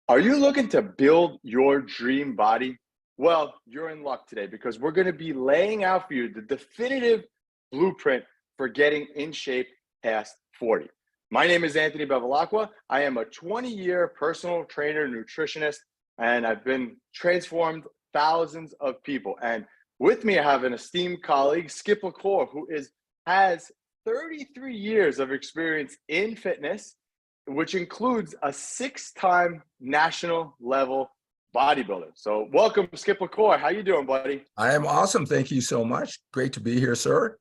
Are you looking to build your dream body? Well, you're in luck today because we're going to be laying out for you the definitive blueprint for getting in shape past 40. My name is Anthony Bevilacqua. I am a 20-year personal trainer, nutritionist, and I've been transformed thousands of people. And with me, I have an esteemed colleague, Skip LaCour, has 33 years of experience in fitness, which includes a six-time national level bodybuilder. So welcome, Skip LaCour. How you doing, buddy? I am awesome. Thank you so much. Great to be here, sir.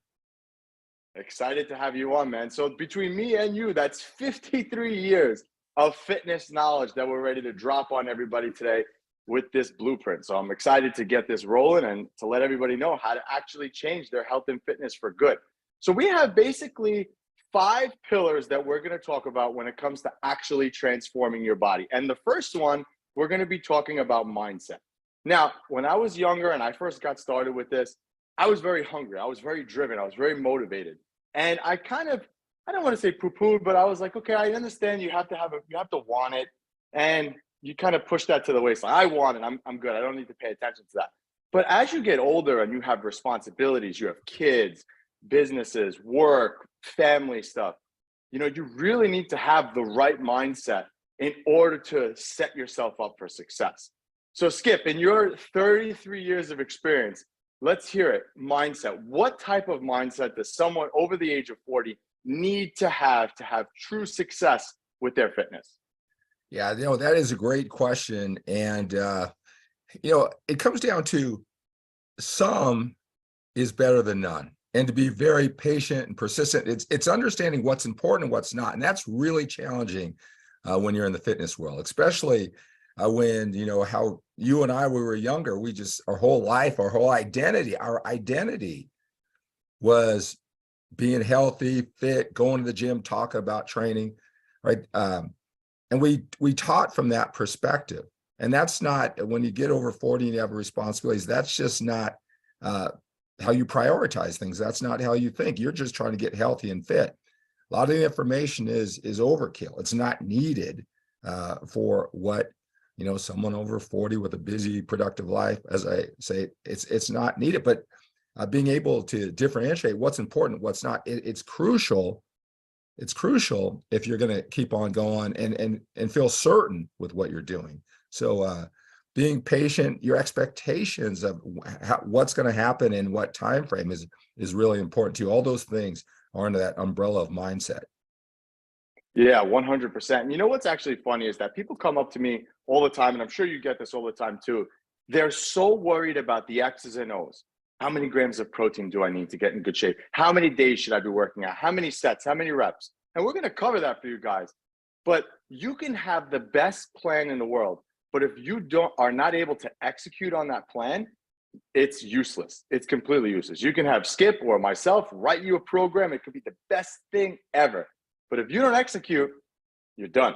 Excited to have you on, man. So between me and you, that's 53 years of fitness knowledge that we're ready to drop on everybody today with this blueprint. So I'm excited to get this rolling and to let everybody know how to actually change their health and fitness for good. So we have basically 5 pillars that we're going to talk about when it comes to actually transforming your body. And the first one, we're going to be talking about mindset. Now, when I was younger and I first got started with this, I was very hungry. I was very driven. I was very motivated. And I don't want to say poo-pooed, but I was like, okay, I understand you have to want it. And you kind of push that to the waistline. I want it. I'm good. I don't need to pay attention to that. But as you get older and you have responsibilities, you have kids, businesses, work, family stuff, you really need to have the right mindset in order to set yourself up for success. So Skip, in your 33 years of experience, let's hear it. Mindset. What type of mindset does someone over the age of 40 need to have true success with their fitness? Yeah, that is a great question. And, it comes down to some is better than none. And to be very patient and persistent, it's understanding what's important and what's not. And that's really challenging when you're in the fitness world, especially when, how you and I, we were younger, our whole life, our identity was being healthy, fit, going to the gym, talking about training, right? And we taught from that perspective. And that's not, when you get over 40 and you have responsibilities, that's just not how you prioritize things. That's not how you think. You're just trying to get healthy and fit. A lot of the information is overkill. It's not needed for what, someone over 40 with a busy, productive life, as I say, it's not needed. But being able to differentiate what's important, what's not, it's crucial. It's crucial if you're going to keep on going and feel certain with what you're doing. So being patient, your expectations of what's going to happen in what time frame is really important too. All those things are under that umbrella of mindset. Yeah, 100%. And you know what's actually funny is that people come up to me all the time, and I'm sure you get this all the time too. They're so worried about the X's and O's. How many grams of protein do I need to get in good shape? How many days should I be working out? How many sets? How many reps? And we're going to cover that for you guys. But you can have the best plan in the world, but if you are not able to execute on that plan, it's useless. It's completely useless. You can have Skip or myself write you a program. It could be the best thing ever. But if you don't execute, you're done.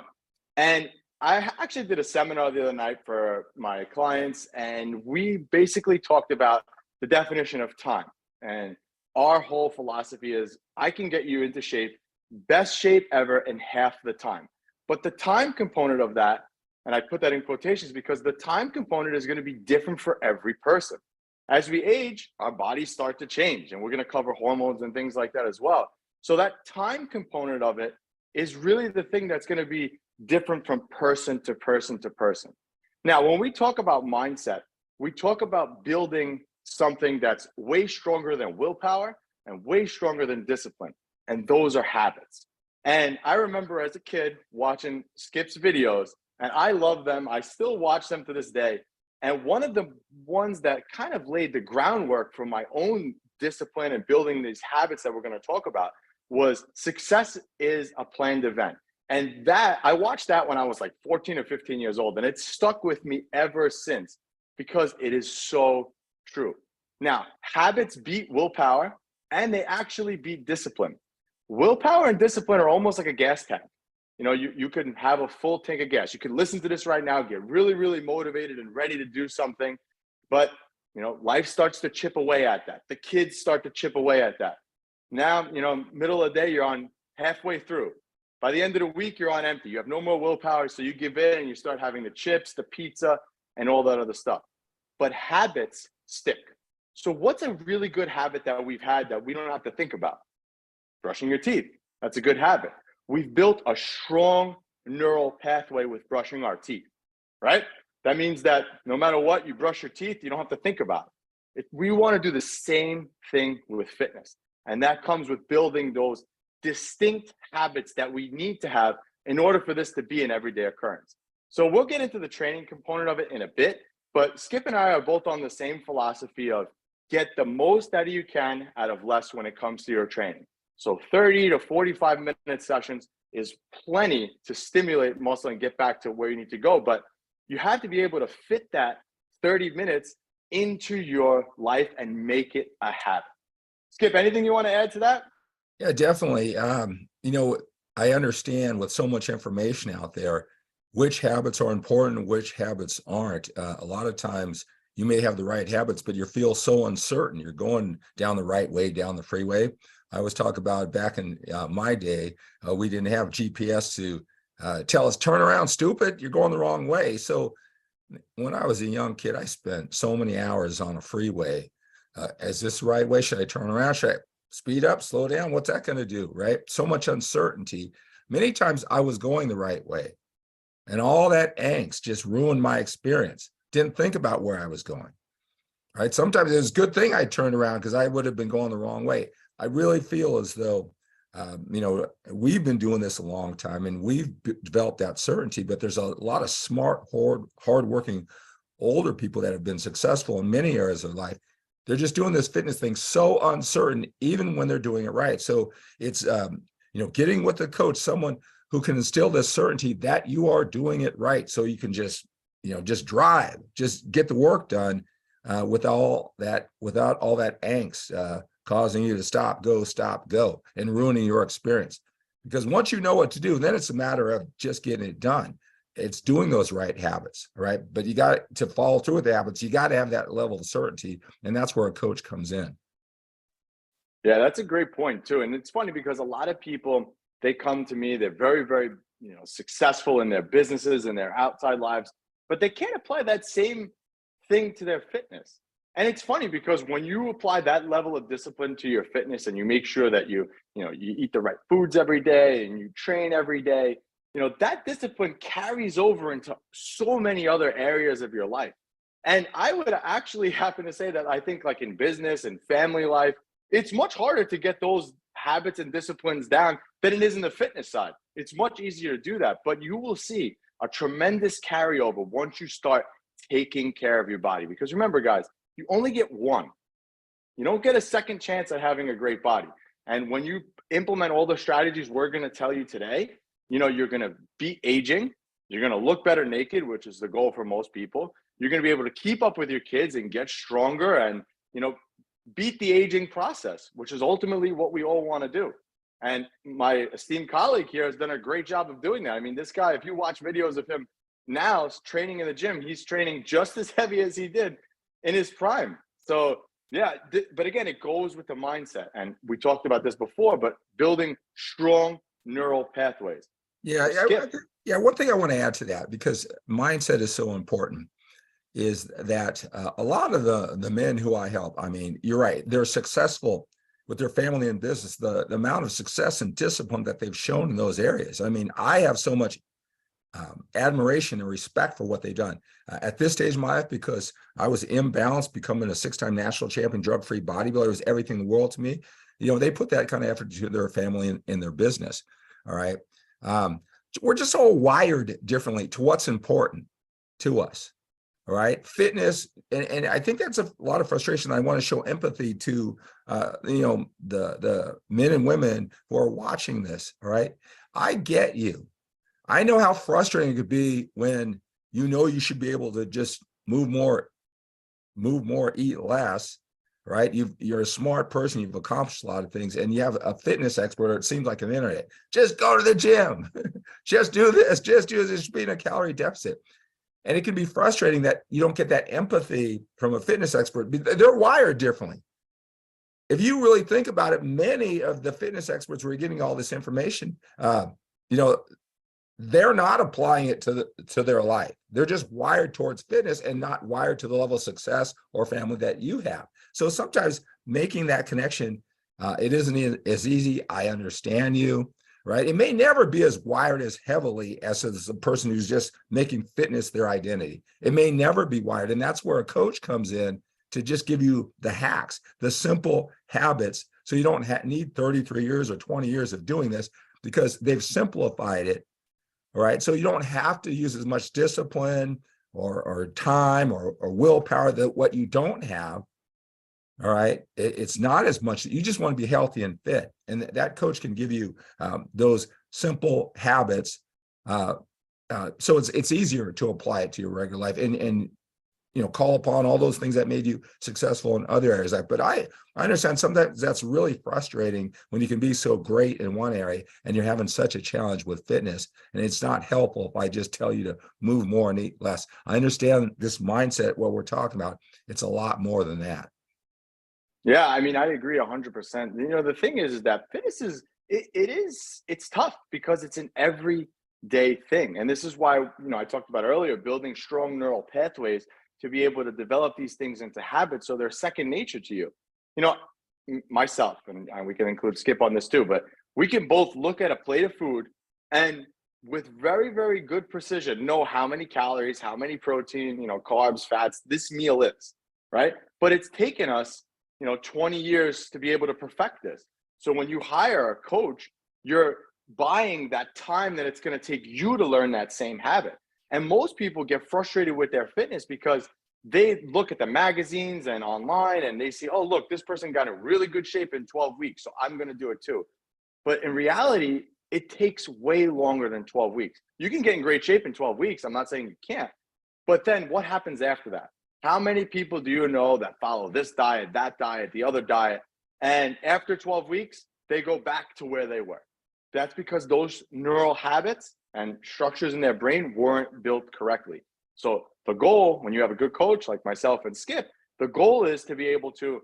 And I actually did a seminar the other night for my clients, and we basically talked about the definition of time. And our whole philosophy is I can get you into shape, best shape ever in half the time. But the time component of that, and I put that in quotations because the time component is going to be different for every person. As we age, our bodies start to change, and we're going to cover hormones and things like that as well. So that time component of it is really the thing that's going to be different from person to person to person. Now, when we talk about mindset, we talk about building something that's way stronger than willpower and way stronger than discipline. And those are habits. And I remember as a kid watching Skip's videos, and I love them. I still watch them to this day. And one of the ones that kind of laid the groundwork for my own discipline and building these habits that we're going to talk about was success is a planned event. And that I watched that when I was like 14 or 15 years old, and it's stuck with me ever since because it is so true. Now, habits beat willpower, and they actually beat discipline. Willpower and discipline are almost like a gas tank. You can have a full tank of gas. You can listen to this right now, get really, really motivated and ready to do something. But, life starts to chip away at that. The kids start to chip away at that. Now, middle of the day, you're on halfway through. By the end of the week, you're on empty. You have no more willpower, so you give in and you start having the chips, the pizza, and all that other stuff. But habits stick. So what's a really good habit that we've had that we don't have to think about? Brushing your teeth. That's a good habit. We've built a strong neural pathway with brushing our teeth, right? That means that no matter what, you brush your teeth, you don't have to think about it. We want to do the same thing with fitness. And that comes with building those distinct habits that we need to have in order for this to be an everyday occurrence. So we'll get into the training component of it in a bit, but Skip and I are both on the same philosophy of get the most that you can out of less when it comes to your training. So 30 to 45-minute sessions is plenty to stimulate muscle and get back to where you need to go. But you have to be able to fit that 30 minutes into your life and make it a habit. Skip, anything you want to add to that? Yeah, definitely. I understand with so much information out there, which habits are important, which habits aren't. A lot of times you may have the right habits, but you feel so uncertain. You're going down the right way, down the freeway. I always talk about back in my day, we didn't have GPS to tell us, turn around, stupid, you're going the wrong way. So when I was a young kid, I spent so many hours on a freeway. Is this the right way? Should I turn around? Should I speed up, slow down? What's that going to do, right? So much uncertainty. Many times I was going the right way, and all that angst just ruined my experience. Didn't think about where I was going, right? Sometimes it was a good thing I turned around because I would have been going the wrong way. I really feel as though, we've been doing this a long time and we've developed that certainty, but there's a lot of smart, hardworking older people that have been successful in many areas of life. They're just doing this fitness thing so uncertain, even when they're doing it right. So it's, getting with the coach, someone who can instill this certainty that you are doing it right. So you can just drive, just get the work done without all that angst causing you to stop, go, and ruining your experience. Because once you know what to do, then it's a matter of just getting it done. It's doing those right habits, right? But you got to follow through with the habits. You got to have that level of certainty, and that's where a coach comes in. Yeah, that's a great point too. And it's funny because a lot of people, they come to me, they're very, very, successful in their businesses and their outside lives, but they can't apply that same thing to their fitness. And it's funny because when you apply that level of discipline to your fitness and you make sure that you eat the right foods every day and you train every day, that discipline carries over into so many other areas of your life. And I would actually happen to say that I think like in business and family life, it's much harder to get those habits and disciplines down than it is in the fitness side. It's much easier to do that, but you will see a tremendous carryover once you start taking care of your body. Because remember, guys, you only get one. You don't get a second chance at having a great body. And when you implement all the strategies we're going to tell you today, you're going to beat aging. You're going to look better naked, which is the goal for most people. You're going to be able to keep up with your kids and get stronger and, beat the aging process, which is ultimately what we all want to do. And my esteemed colleague here has done a great job of doing that. I mean, this guy, if you watch videos of him now training in the gym, he's training just as heavy as he did in his prime. So yeah, but again, it goes with the mindset. And we talked about this before, but building strong neural pathways. Yeah, one thing I want to add to that, because mindset is so important, is that a lot of the men who I help, I mean, you're right, they're successful with their family and business, the amount of success and discipline that they've shown in those areas. I mean, I have so much admiration and respect for what they've done at this stage of my life, because I was imbalanced, becoming a 6-time national champion, drug-free bodybuilder. It was everything in the world to me. They put that kind of effort to their family and in their business. All right. We're just all wired differently to what's important to us. All right. Fitness. And I think that's a lot of frustration. I want to show empathy to, the men and women who are watching this. All right. I get you. I know how frustrating it could be when you should be able to just move more, eat less, right? You're a smart person, you've accomplished a lot of things, and you have a fitness expert, or it seems like an internet. Just go to the gym, just do this, just be in a calorie deficit. And it can be frustrating that you don't get that empathy from a fitness expert. They're wired differently. If you really think about it, many of the fitness experts were getting all this information. you know, they're not applying it to their life. They're just wired towards fitness and not wired to the level of success or family that you have. So sometimes making that connection, it isn't as easy. I understand you, right? It may never be as wired as heavily as a person who's just making fitness their identity. It may never be wired. And that's where a coach comes in to just give you the hacks, the simple habits. So you don't need 33 years or 20 years of doing this, because they've simplified it. All right. So you don't have to use as much discipline or time or willpower that what you don't have. All right. It's not as much. You just want to be healthy and fit. And that coach can give you those simple habits. So it's easier to apply it to your regular life and call upon all those things that made you successful in other areas. But I understand sometimes that's really frustrating when you can be so great in one area and you're having such a challenge with fitness. And it's not helpful if I just tell you to move more and eat less. I understand this mindset, what we're talking about. It's a lot more than that. Yeah, I mean, I agree 100%. The thing is that fitness it's tough because it's an everyday thing. And this is why, I talked about earlier, building strong neural pathways to be able to develop these things into habits so they're second nature to you. Myself, and we can include Skip on this too, but we can both look at a plate of food and with very, very good precision know how many calories, how many protein, carbs, fats this meal is, right? But it's taken us 20 years to be able to perfect this. So when you hire a coach, you're buying that time that it's going to take you to learn that same habit. And most people get frustrated with their fitness because they look at the magazines and online and they see, oh, look, this person got in really good shape in 12 weeks, so I'm going to do it too. But in reality, it takes way longer than 12 weeks. You can get in great shape in 12 weeks. I'm not saying you can't. But then what happens after that? How many people do you know that follow this diet, that diet, the other diet, and after 12 weeks, they go back to where they were? That's because those neural habits and structures in their brain weren't built correctly. So the goal, when you have a good coach like myself and Skip, the goal is to be able to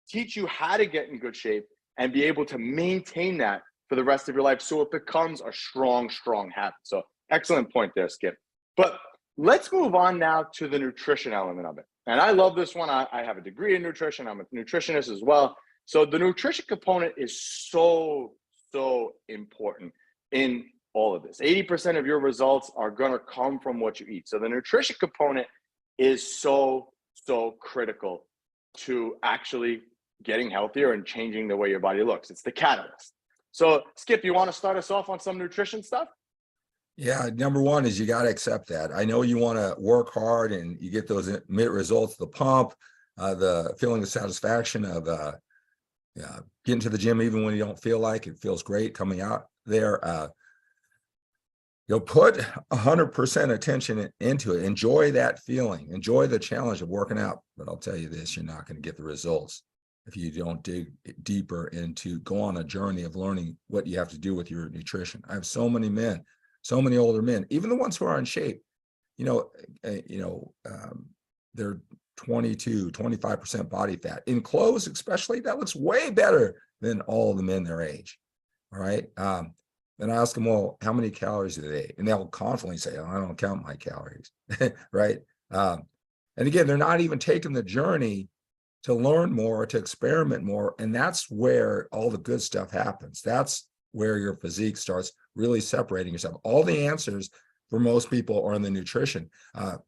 teach you how to get in good shape and be able to maintain that for the rest of your life so it becomes a strong, strong habit. So excellent point there, Skip. But let's move on now to the nutrition element of it. And I love this one. I have a degree in nutrition. I'm a nutritionist as well. So the nutrition component is so important in all of this. 80% of your results are going to come from what you eat. So the nutrition component is so critical to actually getting healthier and changing the way your body looks. It's the catalyst. So Skip, you want to start us off on some nutrition stuff? Yeah, number one is you got to accept that. I know you want to work hard and you get those immediate results, the pump, the feeling of satisfaction of getting to the gym even when you don't feel like it, feels great coming out there. Put 100% attention into it. Enjoy that feeling. Enjoy the challenge of working out. But I'll tell you this, you're not going to get the results if you don't dig deeper into, go on a journey of learning what you have to do with your nutrition. I have so many men, so many older men, even the ones who are in shape, they're 22, 25% body fat. In clothes, especially, that looks way better than all of the men their age. All right. And I ask them, well, how many calories do they eat? And they'll confidently say, oh, I don't count my calories. Right. And again, they're not even taking the journey to learn more, to experiment more. And that's where all the good stuff happens. That's where your physique starts really separating yourself. All the answers for most people are in the nutrition.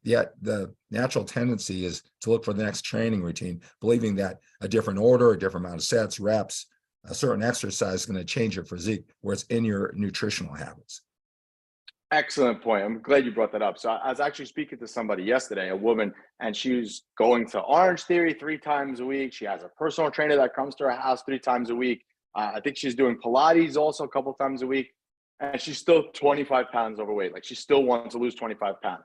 Yet the natural tendency is to look for the next training routine, believing that a different order, a different amount of sets, reps, a certain exercise is going to change your physique, where it's in your nutritional habits. Excellent point. I'm glad you brought that up. So I was actually speaking to somebody yesterday, a woman, and she was going to Orange Theory 3 times a week. She has a personal trainer that comes to her house 3 times a week. I think she's doing Pilates also a couple times a week. And she's still 25 pounds overweight. Like, she still wants to lose 25 pounds.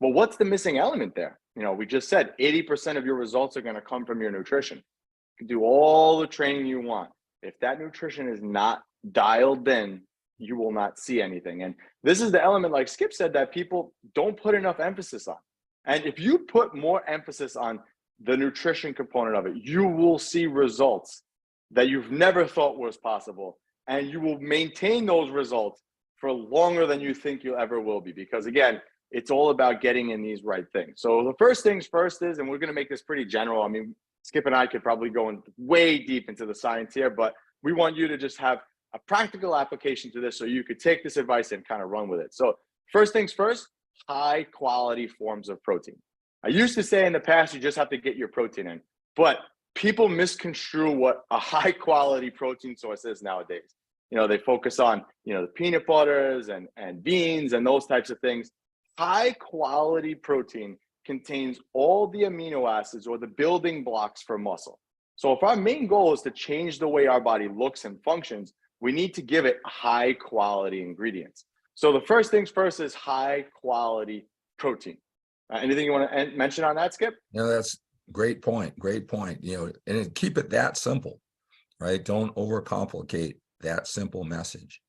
Well, what's the missing element there? We just said 80% of your results are going to come from your nutrition. You can do all the training you want. If that nutrition is not dialed in, you will not see anything. And this is the element, like Skip said, that people don't put enough emphasis on. And if you put more emphasis on the nutrition component of it, you will see results that you've never thought was possible. And you will maintain those results for longer than you think you ever will be. Because again, it's all about getting in these right things. So the first things first is, and we're going to make this pretty general. I mean, Skip and I could probably go in way deep into the science here, but we want you to just have a practical application to this so you could take this advice and kind of run with it. So first things first, high quality forms of protein. I used to say in the past, you just have to get your protein in, but people misconstrue what a high quality protein source is nowadays. You know, they focus on, you know, the peanut butters and beans and those types of things. High quality protein contains all the amino acids or the building blocks for muscle. So if our main goal is to change the way our body looks and functions, we need to give it high quality ingredients. So the first things first is high quality protein. Anything you want to mention on that, Skip? No, that's great point. Great point. You know, and keep it that simple, right? Don't overcomplicate that simple message.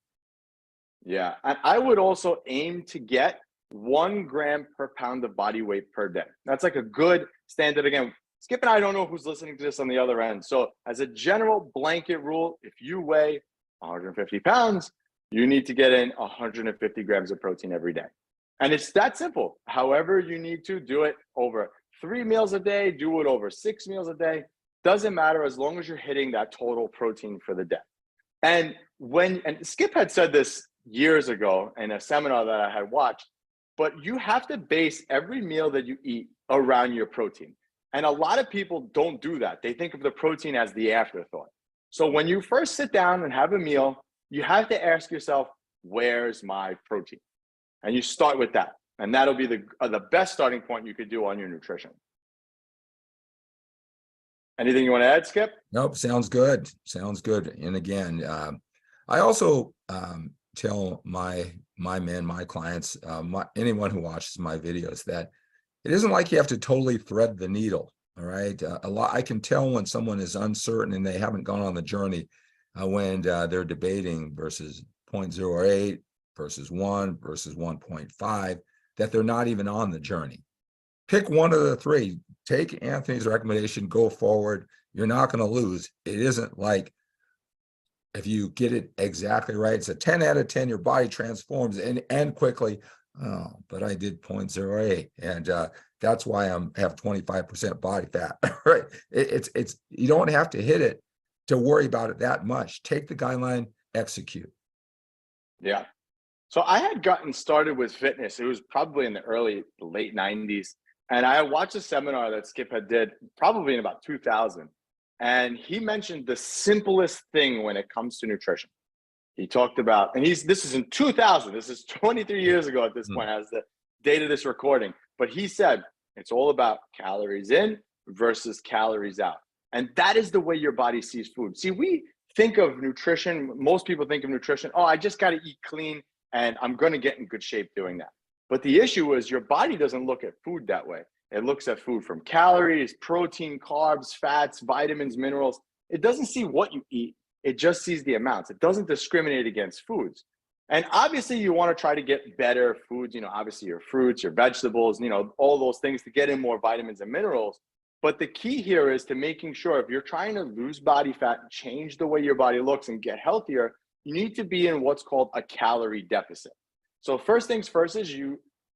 Yeah. And I would also aim to get 1 gram per pound of body weight per day. That's like a good standard. Again, Skip and I don't know who's listening to this on the other end. So as a general blanket rule, if you weigh 150 pounds, you need to get in 150 grams of protein every day. And it's that simple. However you need to do it over 3 meals a day, do it over 6 meals a day. Doesn't matter as long as you're hitting that total protein for the day. And Skip had said this years ago in a seminar that I had watched, but you have to base every meal that you eat around your protein. And a lot of people don't do that. They think of the protein as the afterthought. So when you first sit down and have a meal, you have to ask yourself, where's my protein? And you start with that. And that'll be the best starting point you could do on your nutrition. Anything you want to add, Skip? Nope, sounds good. Sounds good. And again, I also tell my men, my clients, anyone who watches my videos, that it isn't like you have to totally thread the needle. All right. I can tell when someone is uncertain and they haven't gone on the journey when they're debating versus 0.08 versus 1 versus 1.5, that they're not even on the journey. Pick one of the three. Take Anthony's recommendation, go forward. You're not going to lose. It isn't like if you get it exactly right, it's a 10 out of 10, your body transforms and quickly. Oh, but I did 0.08. And that's why I have 25% body fat, right? It's you don't have to hit it to worry about it that much. Take the guideline, execute. Yeah. So I had gotten started with fitness. It was probably in the late 90s. And I watched a seminar that Skip had did probably in about 2000. And he mentioned the simplest thing when it comes to nutrition. He talked about, and this is in 2000, this is 23 years ago at this point as the date of this recording. But he said, it's all about calories in versus calories out. And that is the way your body sees food. See, we think of nutrition, most people think of nutrition, oh, I just got to eat clean and I'm going to get in good shape doing that. But the issue is your body doesn't look at food that way. It looks at food from calories, protein, carbs, fats, vitamins, minerals. It doesn't see what you eat. It just sees the amounts. It doesn't discriminate against foods. And obviously you want to try to get better foods, obviously your fruits, your vegetables, all those things to get in more vitamins and minerals. But the key here is to making sure if you're trying to lose body fat, change the way your body looks and get healthier, you need to be in what's called a calorie deficit. So first things first is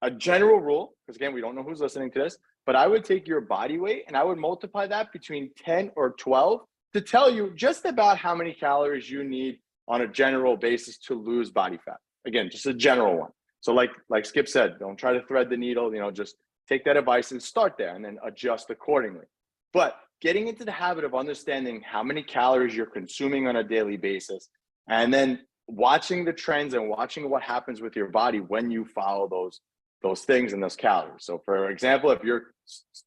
a general rule, because again, we don't know who's listening to this, but I would take your body weight and I would multiply that between 10 or 12 to tell you just about how many calories you need on a general basis to lose body fat. Again, just a general one. So like Skip said, don't try to thread the needle, just take that advice and start there and then adjust accordingly. But getting into the habit of understanding how many calories you're consuming on a daily basis, and then watching the trends and watching what happens with your body when you follow those things and those calories. So for example, if you're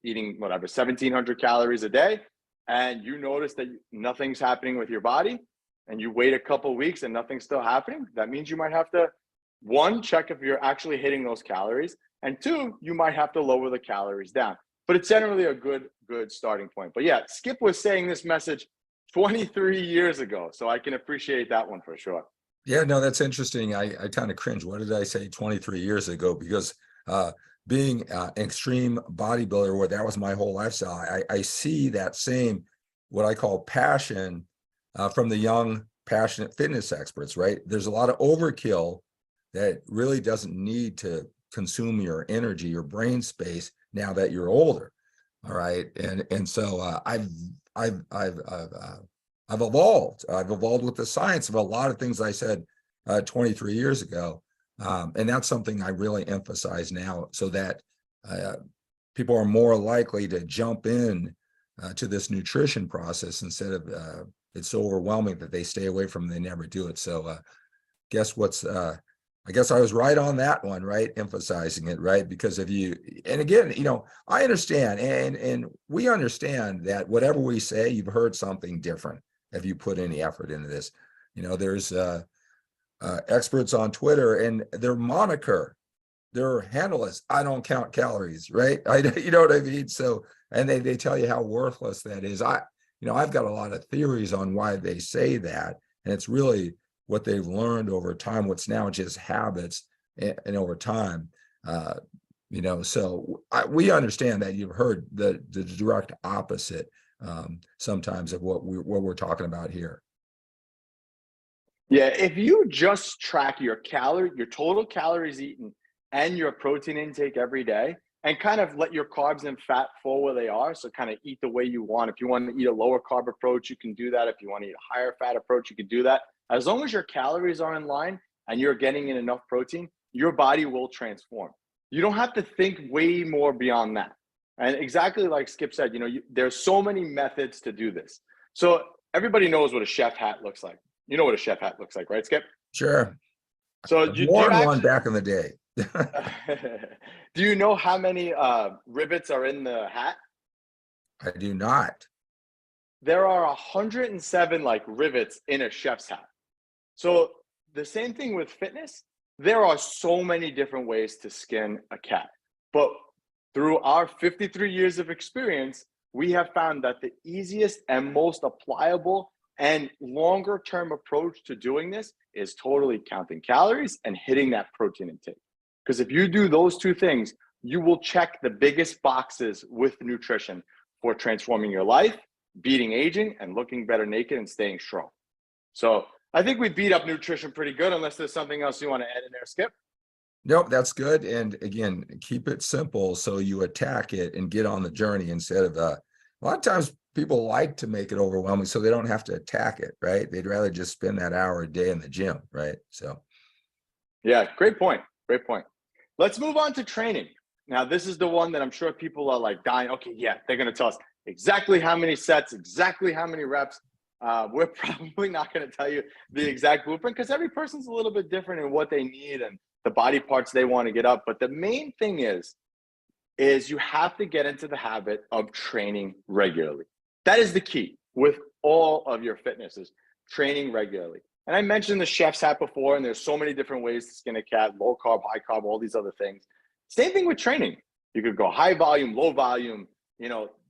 eating 1,700 calories a day and you notice that nothing's happening with your body and you wait a couple of weeks and nothing's still happening, that means you might have to, 1, check if you're actually hitting those calories, and 2, you might have to lower the calories down. But it's generally a good starting point. But yeah, Skip was saying this message 23 years ago, so I can appreciate that one for sure. Yeah, no, that's interesting. I kind of cringe. What did I say 23 years ago? Because being an extreme bodybuilder, where that was my whole lifestyle, I see that same, what I call passion from the young, passionate fitness experts, right? There's a lot of overkill that really doesn't need to consume your energy, your brain space now that you're older. All right. And so I've evolved. I've evolved with the science of a lot of things I said 23 years ago. And that's something I really emphasize now, so that people are more likely to jump in to this nutrition process instead of it's so overwhelming that they stay away from it, they never do it. So I guess I was right on that one, right? Emphasizing it, right? Because if you, and again, I understand, and we understand that whatever we say, you've heard something different if you put any effort into this. There's experts on Twitter, and their moniker, their handle is, I don't count calories, right? You know what I mean? So, and they tell you how worthless that is. I've got a lot of theories on why they say that, and it's really what they've learned over time, what's now just habits, and over time, so we understand that you've heard the direct opposite sometimes of what we're talking about here. Yeah, if you just track your total calories eaten and your protein intake every day, and kind of let your carbs and fat fall where they are, so kind of eat the way you want. If you want to eat a lower carb approach, you can do that. If you want to eat a higher fat approach, you can do that. As long as your calories are in line and you're getting in enough protein, your body will transform. You don't have to think way more beyond that. And exactly like Skip said, there's so many methods to do this. So everybody knows what a chef hat looks like. You know what a chef hat looks like, right, Skip? Sure. So I've worn one back in the day. Do you know how many rivets are in the hat? I do not. There are 107 rivets in a chef's hat. So the same thing with fitness. There are so many different ways to skin a cat, but through our 53 years of experience, we have found that the easiest and most applicable and longer term approach to doing this is totally counting calories and hitting that protein intake. Because if you do those two things, you will check the biggest boxes with nutrition for transforming your life, beating aging, and looking better naked and staying strong. So I think we beat up nutrition pretty good, unless there's something else you want to add in there, Skip. Nope, that's good. And again, keep it simple so you attack it and get on the journey instead of a lot of times people like to make it overwhelming so they don't have to attack it, right? They'd rather just spend that hour a day in the gym, right? So yeah, great point. Great point. Let's move on to training. Now, this is the one that I'm sure people are dying. Okay, yeah, they're going to tell us exactly how many sets, exactly how many reps. We're probably not going to tell you the exact blueprint because every person's a little bit different in what they need and the body parts they want to get up. But the main thing is you have to get into the habit of training regularly. That is the key with all of your fitnesses, training regularly. And I mentioned the chef's hat before, and there's so many different ways to skin a cat, low carb, high carb, all these other things. Same thing with training. You could go high volume, low volume,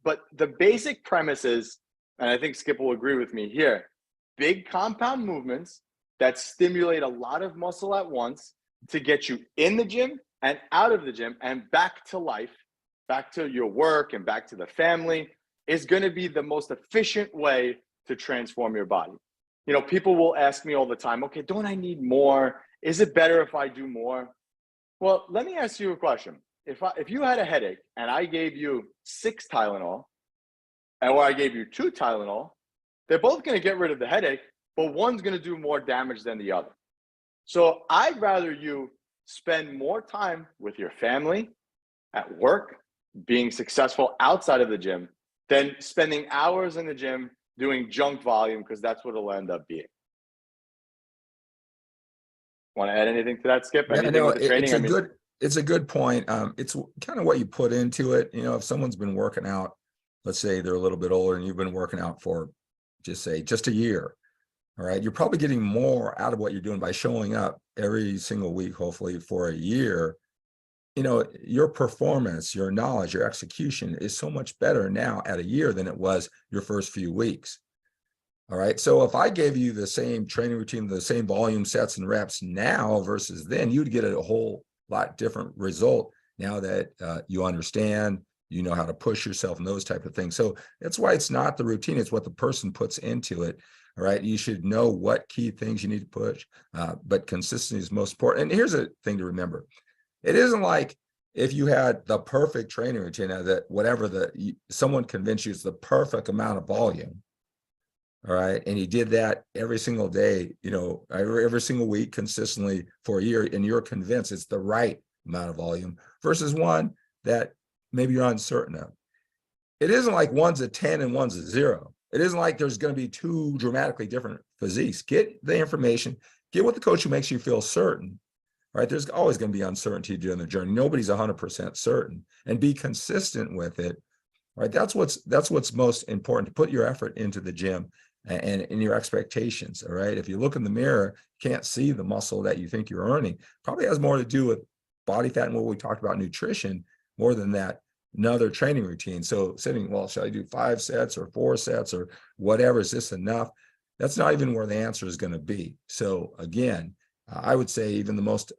but the basic premise is, and I think Skip will agree with me here, big compound movements that stimulate a lot of muscle at once to get you in the gym and out of the gym and back to life, back to your work and back to the family is going to be the most efficient way to transform your body. People will ask me all the time, okay, don't I need more? Is it better if I do more? Well, let me ask you a question. If you had a headache and I gave you 6 Tylenol, or I gave you 2 Tylenol, they're both going to get rid of the headache, but one's going to do more damage than the other. So I'd rather you spend more time with your family, at work, being successful outside of the gym, than spending hours in the gym doing junk volume, because that's what it'll end up being. Want to add anything to that, Skip? yeah, no, it's a good point. It's kind of what you put into it. If someone's been working out, let's say they're a little bit older and you've been working out for just a year. All right. You're probably getting more out of what you're doing by showing up every single week, hopefully for a year. Your performance, your knowledge, your execution is so much better now at a year than it was your first few weeks. All right. So if I gave you the same training routine, the same volume, sets, and reps now versus then, you'd get a whole lot different result now that you understand, you know how to push yourself and those type of things. So that's why it's not the routine, it's what the person puts into it. All right. You should know what key things you need to push, but consistency is most important. And here's a thing to remember. It isn't like if you had the perfect training routine, that whatever someone convinced you it's the perfect amount of volume. All right. And you did that every single day, every single week consistently for a year, and you're convinced it's the right amount of volume versus one that maybe you're uncertain of. It isn't like one's a 10 and one's a 0. It isn't like there's going to be two dramatically different physiques. Get the information, get with the coach who makes you feel certain, right? There's always going to be uncertainty during the journey. Nobody's 100% certain, and be consistent with it, right? That's what's most important, to put your effort into the gym and in your expectations, all right? If you look in the mirror, can't see the muscle that you think you're earning, probably has more to do with body fat and what we talked about, nutrition, more than that another training routine. So sitting, well, should I do 5 sets or 4 sets or whatever? Is this enough? That's not even where the answer is going to be. So again, I would say even the most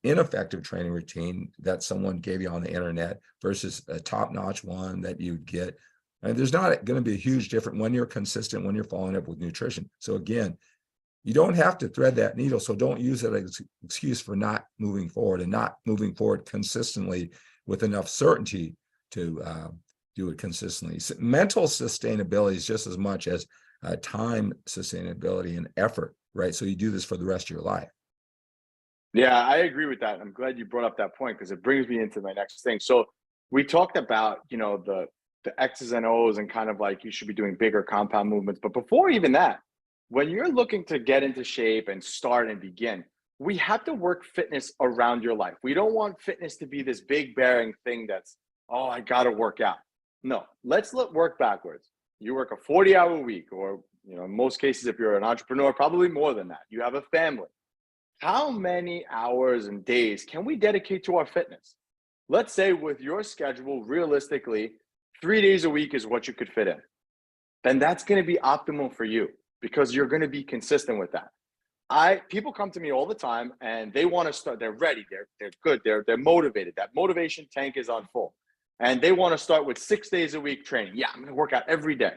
ineffective training routine that someone gave you on the internet versus a top-notch one that you'd get, and there's not going to be a huge difference when you're consistent, when you're following up with nutrition. So again, you don't have to thread that needle. So don't use it as an excuse for not moving forward and not moving forward consistently with enough certainty to do it consistently. So mental sustainability is just as much as time sustainability and effort, right? So you do this for the rest of your life. Yeah, I agree with that. I'm glad you brought up that point because it brings me into my next thing. So we talked about, the X's and O's and kind of like you should be doing bigger compound movements. But before even that, when you're looking to get into shape and start and begin, we have to work fitness around your life. We don't want fitness to be this big bearing thing that's, oh, I got to work out. No, let's work backwards. You work a 40-hour week, or, in most cases, if you're an entrepreneur, probably more than that. You have a family. How many hours and days can we dedicate to our fitness? Let's say with your schedule, realistically, 3 days a week is what you could fit in. Then that's going to be optimal for you because you're going to be consistent with that. People come to me all the time and they want to start, they're ready, they're good, they're motivated. That motivation tank is on full. And they want to start with 6 days a week training. Yeah, I'm going to work out every day.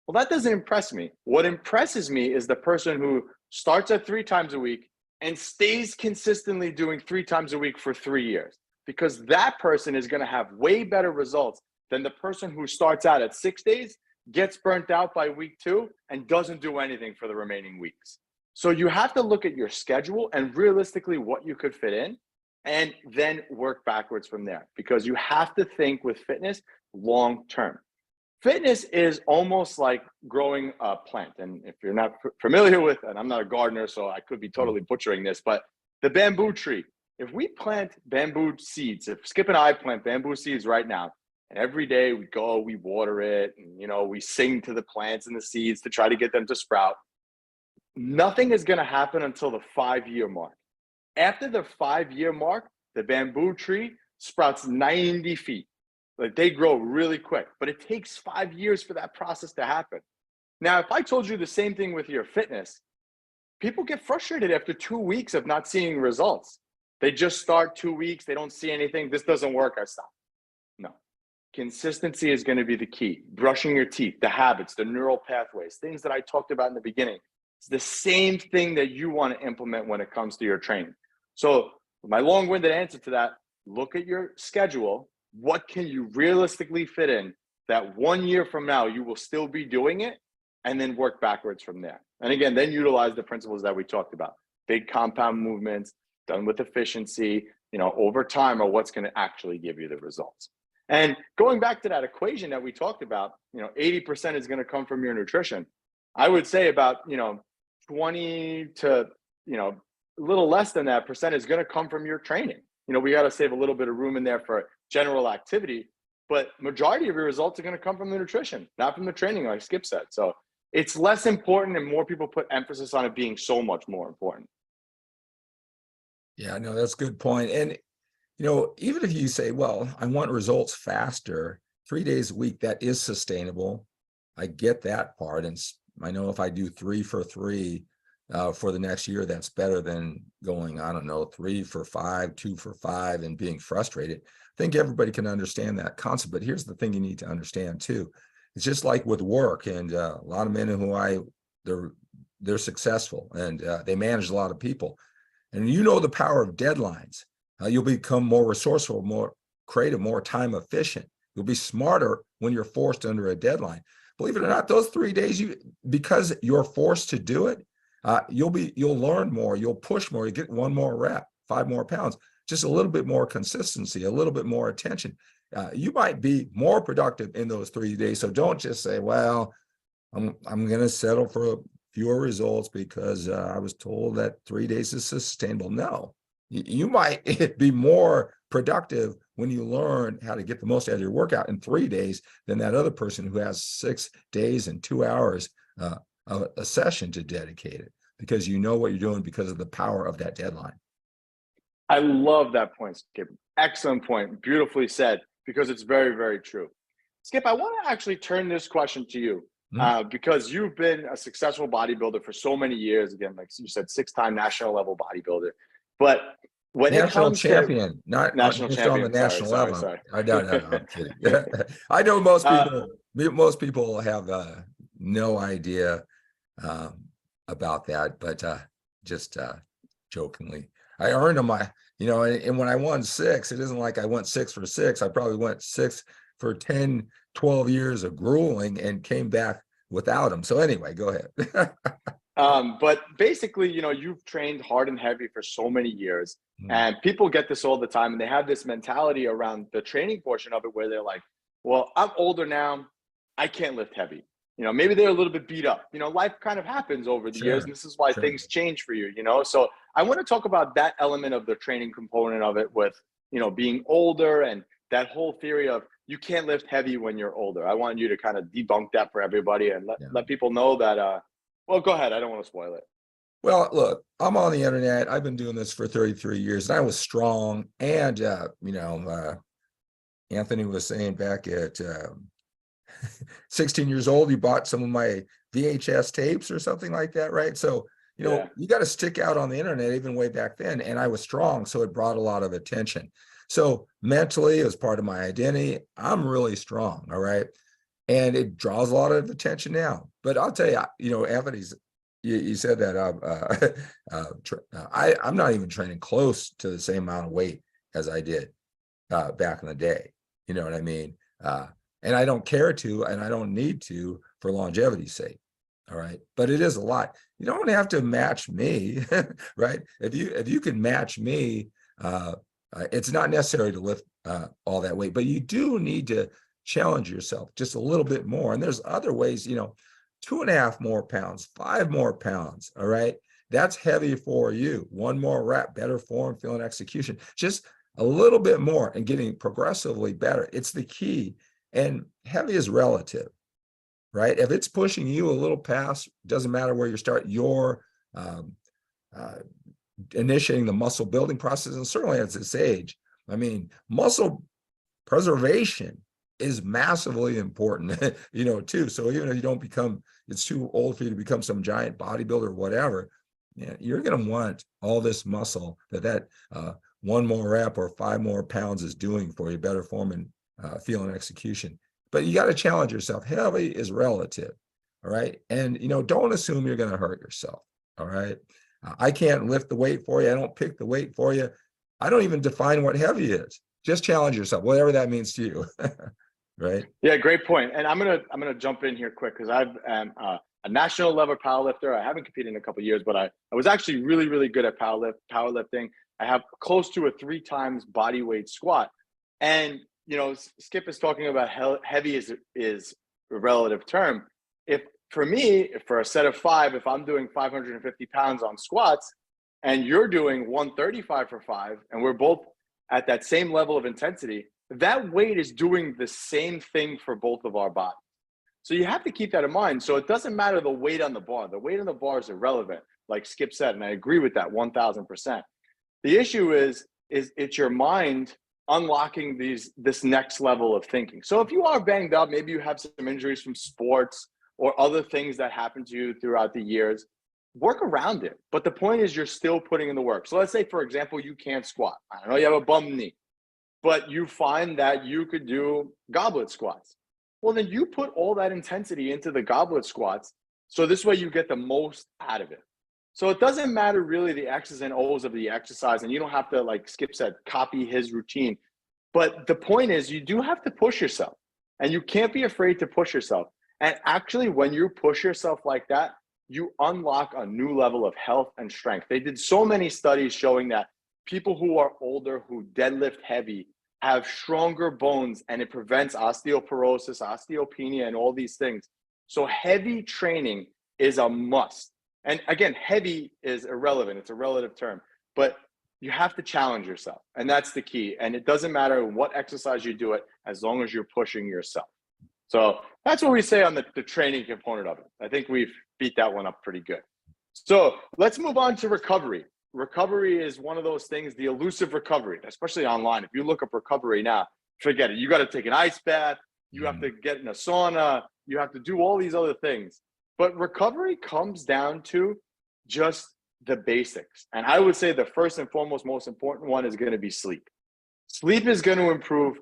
Well, that doesn't impress me. What impresses me is the person who starts at 3 times a week and stays consistently doing 3 times a week for 3 years, because that person is going to have way better results than the person who starts out at 6 days, gets burnt out by week 2, and doesn't do anything for the remaining weeks. So you have to look at your schedule and realistically what you could fit in, and then work backwards from there, because you have to think with fitness long term. Fitness is almost like growing a plant. And if you're not familiar with, and I'm not a gardener, so I could be totally butchering this, but the bamboo tree, if we plant bamboo seeds, if Skip and I plant bamboo seeds right now, and every day we water it, and, we sing to the plants and the seeds to try to get them to sprout, nothing is going to happen until the 5-year mark. After the 5-year mark, the bamboo tree sprouts 90 feet. Like, they grow really quick, but it takes 5 years for that process to happen. Now, if I told you the same thing with your fitness, people get frustrated after 2 weeks of not seeing results. They just start 2 weeks, they don't see anything. This doesn't work, I stop. No. Consistency is going to be the key. Brushing your teeth, the habits, the neural pathways, things that I talked about in the beginning. It's the same thing that you want to implement when it comes to your training. So my long-winded answer to that, look at your schedule. What can you realistically fit in that 1 year from now you will still be doing it, and then work backwards from there. And again, then utilize the principles that we talked about. Big compound movements done with efficiency, over time, are what's going to actually give you the results. And going back to that equation that we talked about, 80% is going to come from your nutrition. I would say about, 20 to, a little less than that percent is going to come from your training. We got to save a little bit of room in there for general activity, but majority of your results are going to come from the nutrition, not from the training, like Skip said. So it's less important, and more people put emphasis on it being so much more important. Yeah, no, that's a good point. And, even if you say, well, I want results faster, 3 days a week, that is sustainable. I get that part. And I know if I do 3 for 3 for the next year, that's better than going, I don't know, 3 for 5, 2 for 5, and being frustrated. I think everybody can understand that concept. But here's the thing you need to understand too. It's just like with work, and a lot of men who they're they're successful, and they manage a lot of people. And you know the power of deadlines. You'll become more resourceful, more creative, more time efficient. You'll be smarter when you're forced under a deadline. Believe it or not, those 3 days, because you're forced to do it, you'll learn more, you'll push more, you get one more rep, 5 more pounds, just a little bit more consistency, a little bit more attention. You might be more productive in those 3 days. So don't just say, well, I'm going to settle for fewer results because I was told that 3 days is sustainable. No, you might be more productive when you learn how to get the most out of your workout in 3 days than that other person who has 6 days and 2 hours a session to dedicate it, because you know what you're doing because of the power of that deadline. I love that point, Skip. Excellent point. Beautifully said, because it's very, very true. Skip, I want to actually turn this question to you because you've been a successful bodybuilder for so many years. Again, like you said, 6-time national level bodybuilder. But when it National comes champion, to not national just on the champion, national level. sorry. No, I'm kidding. I know most people have no idea about that, but just jokingly, I earned them. And when I won 6, it isn't like I went 6 for 6. I probably went 6 for 10, 12 years of grueling and came back without them. So anyway, go ahead. But basically, you've trained hard and heavy for so many years, Mm. and people get this all the time, and they have this mentality around the training portion of it where they're like, well, I'm older now, I can't lift heavy. Maybe they're a little bit beat up. Life kind of happens over the years, and this is why Sure. things change for you, So I want to talk about that element of the training component of it with, being older and that whole theory of you can't lift heavy when you're older. I want you to kind of debunk that for everybody and let people know that, well, go ahead. I don't want to spoil it. Well, look, I'm on the internet. I've been doing this for 33 years, and I was strong. And, Anthony was saying back at 16 years old, he bought some of my VHS tapes or something like that, right? So, you got to stick out on the internet even way back then. And I was strong, so it brought a lot of attention. So mentally, as part of my identity, I'm really strong, all right? And it draws a lot of attention now. But I'll tell you, Anthony's, you said that I'm not even training close to the same amount of weight as I did back in the day. You know what I mean? And I don't care to, and I don't need to for longevity's sake. All right. But it is a lot. You don't have to match me, right? If you can match me, it's not necessary to lift all that weight, but you do need to challenge yourself just a little bit more. And there's other ways, 2.5 more pounds, 5 more pounds. All right. That's heavy for you. 1 more rep, better form, feeling execution, just a little bit more and getting progressively better. It's the key. And heavy is relative, right? If it's pushing you a little past, doesn't matter where you start, you're initiating the muscle building process. And certainly at this age, muscle preservation is massively important, too. So even if you don't it's too old for you to become some giant bodybuilder or whatever, you're going to want all this muscle that 1 more rep or 5 more pounds is doing for you, better form and feeling execution. But you got to challenge yourself. Heavy is relative. All right. And, don't assume you're going to hurt yourself. All right. I can't lift the weight for you. I don't pick the weight for you. I don't even define what heavy is. Just challenge yourself, whatever that means to you. Right. Yeah, great point. And I'm gonna jump in here quick because I am a national level powerlifter. I haven't competed in a couple of years, but I was actually really, really good at powerlifting. I have close to a 3 times body weight squat. And Skip is talking about heavy is a relative term. If for me, for a set of 5, if I'm doing 550 pounds on squats and you're doing 135 for 5, and we're both at that same level of intensity, that weight is doing the same thing for both of our bodies. So you have to keep that in mind. So it doesn't matter the weight on the bar. The weight on the bar is irrelevant, like Skip said, and I agree with that 1000%. The issue is it's your mind unlocking this next level of thinking. So if you are banged up, maybe you have some injuries from sports or other things that happen to you throughout the years, work around it. But the point is you're still putting in the work. So let's say, for example, you can't squat. I know you have a bum knee, but you find that you could do goblet squats. Well, then you put all that intensity into the goblet squats So this way you get the most out of it. So it doesn't matter really the X's and O's of the exercise, and you don't have to, like Skip said, copy his routine. But the point is, you do have to push yourself, and you can't be afraid to push yourself. And actually, when you push yourself like that, you unlock a new level of health and strength. They did so many studies showing that people who are older, who deadlift heavy, have stronger bones, and it prevents osteoporosis, osteopenia, and all these things. So heavy training is a must. And again, heavy is irrelevant. It's a relative term, but you have to challenge yourself. And that's the key. And it doesn't matter what exercise you do it, as long as you're pushing yourself. So that's what we say on the training component of it. I think we've beat that one up pretty good. So let's move on to recovery. Recovery is one of those things, the elusive recovery, especially online. If you look up recovery now, forget it. You got to take an ice bath. You have to get in a sauna. You have to do all these other things. But recovery comes down to just the basics. And I would say the first and foremost, most important one is going to be sleep. Sleep is going to improve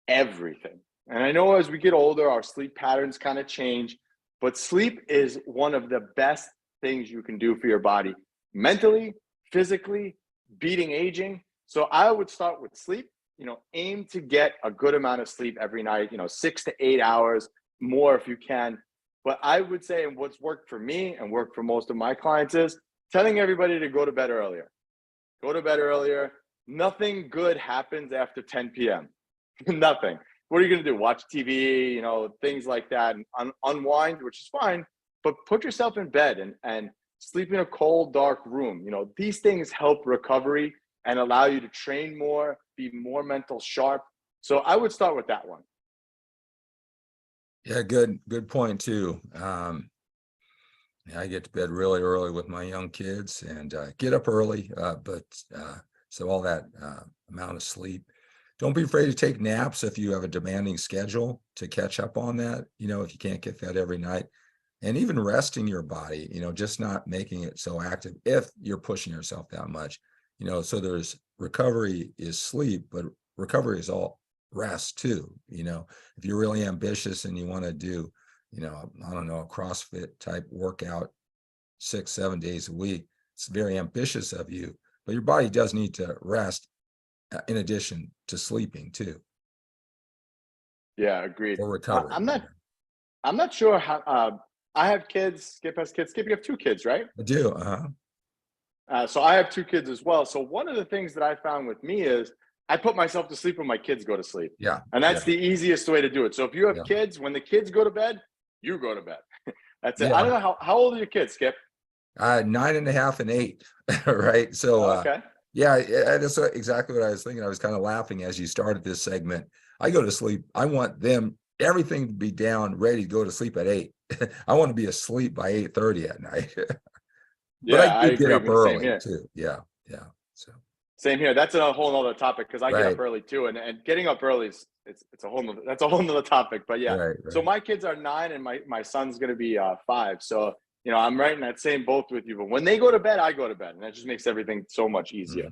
everything. And I know as we get older, our sleep patterns kind of change, but sleep is one of the best things you can do for your body, mentally, physically, beating aging. So I would start with sleep. Aim to get a good amount of sleep every night, 6 to 8 hours, more if you can. But I would say, and what's worked for me and worked for most of my clients, is telling everybody to go to bed earlier. Go to bed earlier. Nothing good happens after 10 p.m. Nothing. What are you going to do? Watch TV, things like that, and unwind, which is fine, but put yourself in bed and sleep in a cold, dark room. These things help recovery and allow you to train more, be more mental sharp. So I would start with that one. Yeah, good point too. I get to bed really early with my young kids and get up early, but so all that amount of sleep. Don't be afraid to take naps if you have a demanding schedule to catch up on that, if you can't get that every night. And even resting your body, just not making it so active if you're pushing yourself that much. So there's recovery is sleep, but recovery is all rest too. If you're really ambitious and you want to do, I don't know, a CrossFit type workout 6-7 days a week, it's very ambitious of you, but your body does need to rest in addition to sleeping too. Yeah, agreed. For recovery. I'm not sure how. I have kids. Skip has kids. Skip, you have 2 kids, right? I do. So I have 2 kids as well. So one of the things that I found with me is I put myself to sleep when my kids go to sleep. Yeah. And that's the easiest way to do it. So if you have Yeah. kids, when the kids go to bed, you go to bed. That's it. Yeah. I don't know how old are your kids, Skip? 9.5 and 8. Right. So Okay. yeah, that's exactly what I was thinking. I was kind of laughing as you started this segment. I go to sleep. I want everything to be down, ready to go to sleep at 8. I want to be asleep by 8:30 at night. But Yeah, I I do get agree. up Same early here. too. Yeah. So Same here. That's a whole nother topic because I get right. up early too. And getting up early is it's a whole nother, that's a whole nother topic. But yeah. Right. So my kids are 9 and my son's gonna be 5. So I'm right in that same boat with you. But when they go to bed, I go to bed. And that just makes everything so much easier.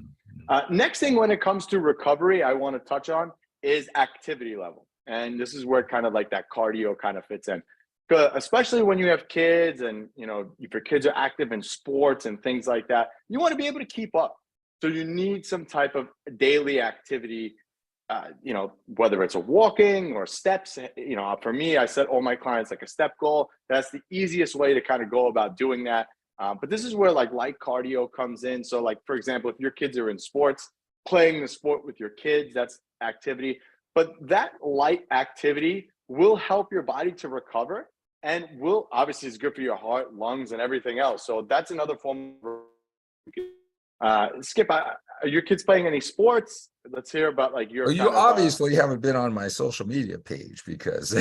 Next thing when it comes to recovery, I want to touch on is activity level. And this is where kind of like that cardio kind of fits in. Especially when you have kids and, if your kids are active in sports and things like that, you want to be able to keep up. So you need some type of daily activity, whether it's a walking or steps. For me, I set all my clients like a step goal. That's the easiest way to kind of go about doing that. But this is where like light cardio comes in. So like, for example, if your kids are in sports, playing the sport with your kids, that's activity. But that light activity will help your body to recover and will obviously is good for your heart, lungs, and everything else. So that's another form of Skip, are your kids playing any sports? Let's hear about like your Well, you kind of obviously haven't been on my social media page because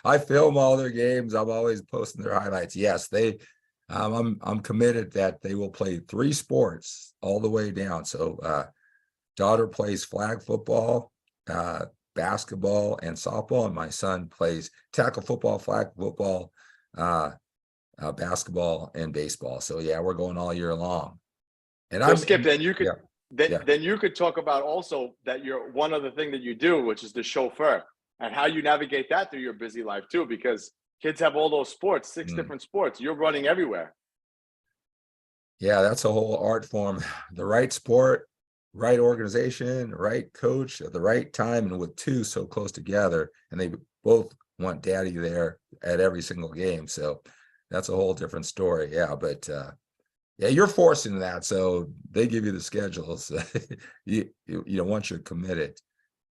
I film all their games. I'm always posting their highlights. Yes, I'm committed that they will play 3 sports all the way down. So daughter plays flag football, basketball, and softball, and my son plays tackle football, flag football, basketball, and baseball. So yeah, we're going all year long. And so Skip, then you could yeah. then you could talk about also that you're one other thing that you do, which is the chauffeur, and how you navigate that through your busy life too, because Kids have all those sports, 6 Mm. different sports. You're running everywhere. Yeah, that's a whole art form. The right sport, right organization, right coach at the right time, and with two so close together, and they both want daddy there at every single game. So that's a whole different story. Yeah, but yeah, you're forcing that. So they give you the schedules. Once you're committed,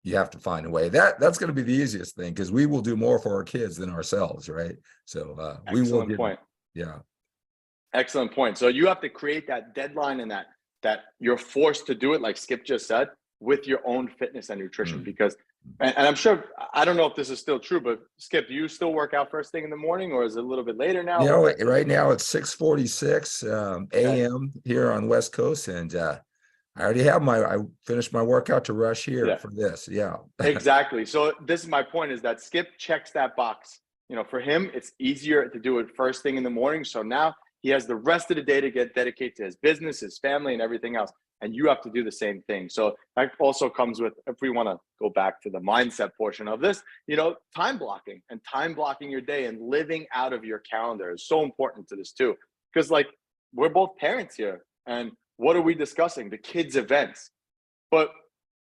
you have to find a way. That's going to be the easiest thing, because we will do more for our kids than ourselves, right? So we will Excellent give, point. yeah. Excellent point. So you have to create that deadline and that you're forced to do it, like Skip just said, with your own fitness and nutrition. Mm. Because, and I'm sure, I don't know if this is still true, but Skip, do you still work out first thing in the morning, or is it a little bit later now? You What's know, that right typically? now it's 6:46 Okay. a.m. here on West Coast, and I already have I finished my workout to rush here Yeah. for this. Yeah. Exactly. So this is my point, is that Skip checks that box. For him, it's easier to do it first thing in the morning. So now he has the rest of the day to get dedicated to his business, his family, and everything else. And you have to do the same thing. So that also comes with, if we want to go back to the mindset portion of this, time blocking and time blocking your day and living out of your calendar is so important to this too. Because like, we're both parents here. And what are we discussing? The kids' events. But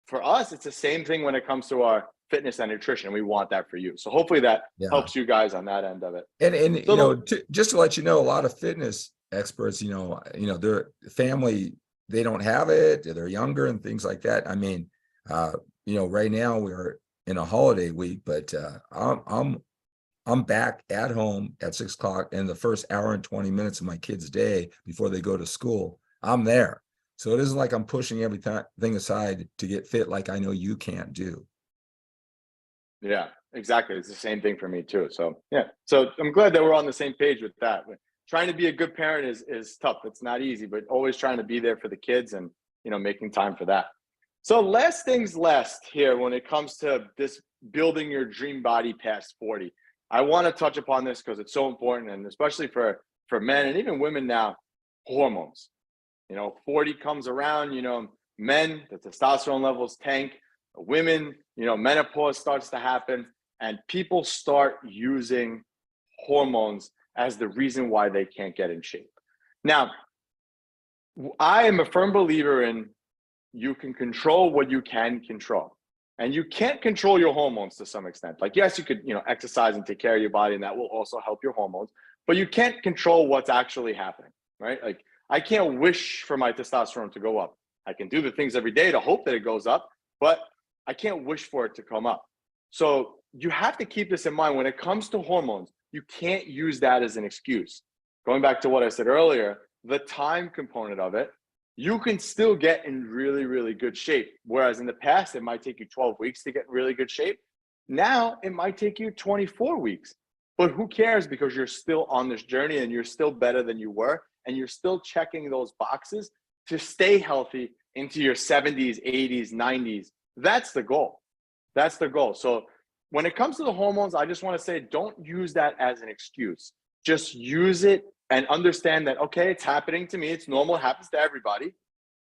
for us, it's the same thing when it comes to our fitness and nutrition. We want that for you. So hopefully that Yeah. helps you guys on that end of it. And So just to let you know, a lot of fitness experts, their family, they don't have it, they're younger and things like that. I mean, right now we're in a holiday week, but I'm back at home at 6 o'clock, in the first hour and 20 minutes of my kids' day before they go to school. I'm there. So it isn't like I'm pushing everything aside to get fit, like I know you can't do. yeah, exactly. It's the same thing for me too. So yeah. So I'm glad that we're on the same page with that. Trying to be a good parent is tough. It's not easy, but always trying to be there for the kids and making time for that. So last things last here when it comes to this building your dream body past 40. I want to touch upon this because it's so important, and especially for men and even women now, hormones. 40 comes around, men, the testosterone levels tank, women, menopause starts to happen, and people start using hormones as the reason why they can't get in shape. Now, I am a firm believer in, you can control what you can control. And you can't control your hormones to some extent. Like, yes, you could, exercise and take care of your body, and that will also help your hormones, but you can't control what's actually happening, right? Like, I can't wish for my testosterone to go up. I can do the things every day to hope that it goes up, but I can't wish for it to come up. So you have to keep this in mind when it comes to hormones. You can't use that as an excuse. Going back to what I said earlier, the time component of it, you can still get in really, really good shape. Whereas in the past, it might take you 12 weeks to get in really good shape. Now it might take you 24 weeks. But who cares, because you're still on this journey and you're still better than you were. And you're still checking those boxes to stay healthy into your 70s, 80s, 90s. That's the goal. That's the goal. So when it comes to the hormones, I just want to say, don't use that as an excuse. Just use it and understand that, okay, it's happening to me. It's normal. It happens to everybody.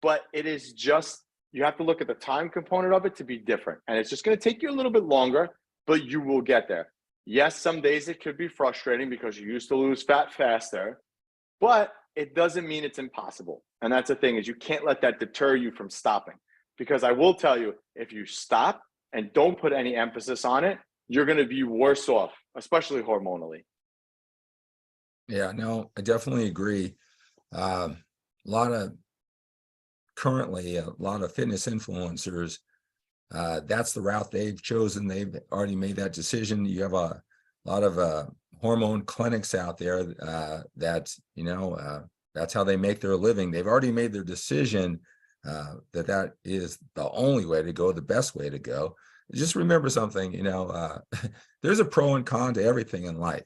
But it is just, you have to look at the time component of it to be different. And it's just going to take you a little bit longer, but you will get there. Yes, some days it could be frustrating because you used to lose fat faster, but it doesn't mean it's impossible. And that's the thing, is you can't let that deter you from stopping. Because I will tell you, if you stop and don't put any emphasis on it, you're going to be worse off, especially hormonally. Yeah, no, I definitely agree. A lot of currently a lot of fitness influencers, that's the route they've chosen. They've already made that decision. You have a lot of hormone clinics out there that that's how they make their living. They've already made their decision that is the only way to go, the best way to go. Just remember something, there's a pro and con to everything in life.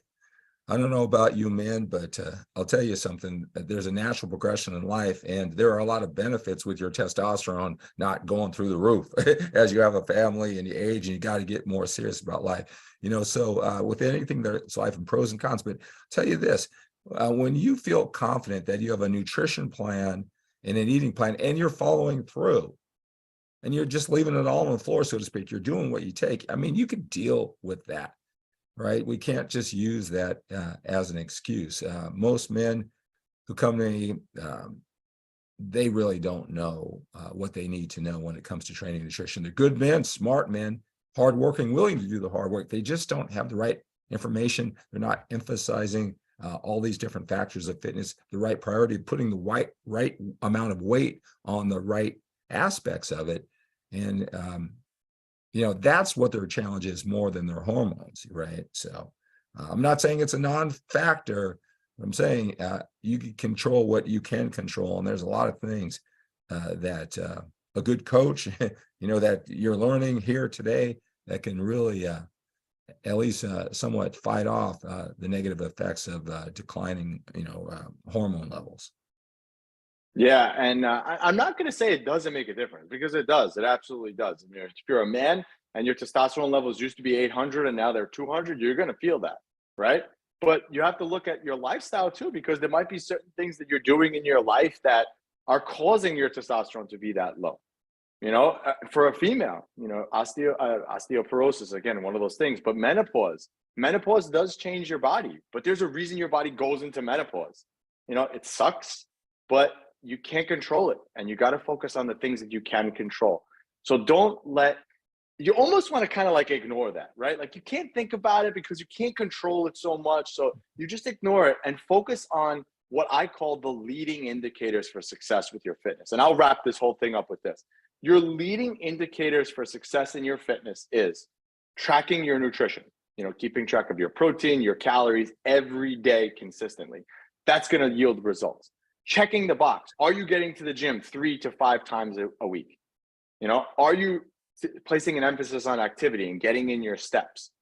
I don't know about you men, but I'll tell you something. There's a natural progression in life, and there are a lot of benefits with your testosterone not going through the roof as you have a family and you age and you got to get more serious about life. So with anything, there's life and pros and cons. But I'll tell you this, when you feel confident that you have a nutrition plan and an eating plan and you're following through and you're just leaving it all on the floor, so to speak, you're doing what you take. I mean, you can deal with that. right? We can't just use that as an excuse. Most men who come to me, they really don't know what they need to know when it comes to training and nutrition. They're good men, smart men, hardworking, willing to do the hard work. They just don't have the right information. They're not emphasizing all these different factors of fitness, the right priority, putting the right amount of weight on the right aspects of it. And, that's what their challenge is more than their hormones, right? So I'm not saying it's a non-factor. I'm saying you can control what you can control. And there's a lot of things that a good coach, that you're learning here today that can really at least somewhat fight off the negative effects of declining, hormone levels. Yeah, and I'm not going to say it doesn't make a difference because it does. It absolutely does. I mean, if you're a man and your testosterone levels used to be 800 and now they're 200, you're going to feel that, right? But you have to look at your lifestyle too, because there might be certain things that you're doing in your life that are causing your testosterone to be that low. For a female, osteoporosis, again, one of those things, but menopause does change your body, but there's a reason your body goes into menopause. It sucks, but you can't control it. And you got to focus on the things that you can control. So you almost want to kind of like ignore that, right? Like you can't think about it because you can't control it so much. So you just ignore it and focus on what I call the leading indicators for success with your fitness. And I'll wrap this whole thing up with this. Your leading indicators for success in your fitness is tracking your nutrition, keeping track of your protein, your calories every day consistently. That's going to yield results. Checking the box. Are you getting to the gym 3 to 5 times a week? Are you placing an emphasis on activity and getting in your steps?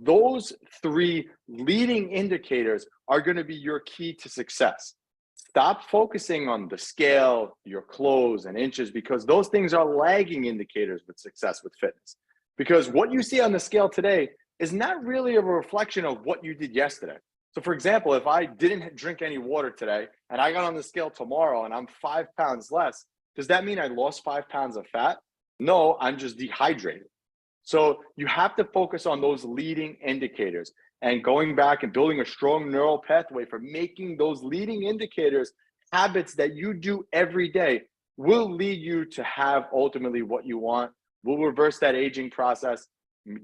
Those 3 leading indicators are going to be your key to success. Stop focusing on the scale, your clothes and inches, because those things are lagging indicators with success with fitness. Because what you see on the scale today is not really a reflection of what you did yesterday. So for example, if I didn't drink any water today and I got on the scale tomorrow and I'm 5 pounds less, does that mean I lost 5 pounds of fat? No, I'm just dehydrated. So you have to focus on those leading indicators and going back and building a strong neural pathway for making those leading indicators habits that you do every day will lead you to have ultimately what you want, will reverse that aging process,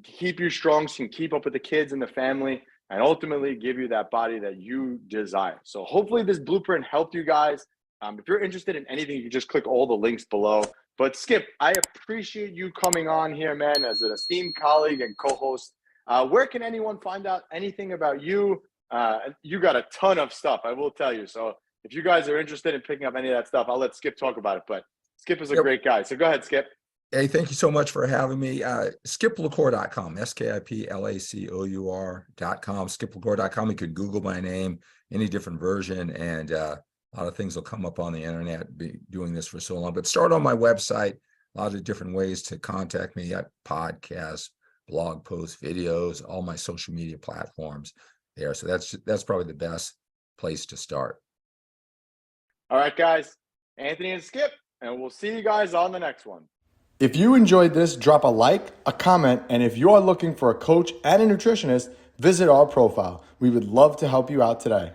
keep you strong so you can keep up with the kids and the family, and ultimately give you that body that you desire. So hopefully this blueprint helped you guys. If you're interested in anything, you can just click all the links below. But Skip, I appreciate you coming on here, man, as an esteemed colleague and co-host. Where can anyone find out anything about you? You got a ton of stuff, I will tell you. So if you guys are interested in picking up any of that stuff, I'll let Skip talk about it. But Skip is a great guy. So go ahead, Skip. Hey, thank you so much for having me. SkipLacour.com, SkipLacour.com, SkipLacour.com. You could Google my name, any different version, and a lot of things will come up on the internet. Be doing this for so long, but start on my website. A lot of different ways to contact me at podcasts, blog posts, videos, all my social media platforms there. So that's probably the best place to start. All right, guys, Anthony and Skip, and we'll see you guys on the next one. If you enjoyed this, drop a like, a comment, and if you are looking for a coach and a nutritionist, visit our profile. We would love to help you out today.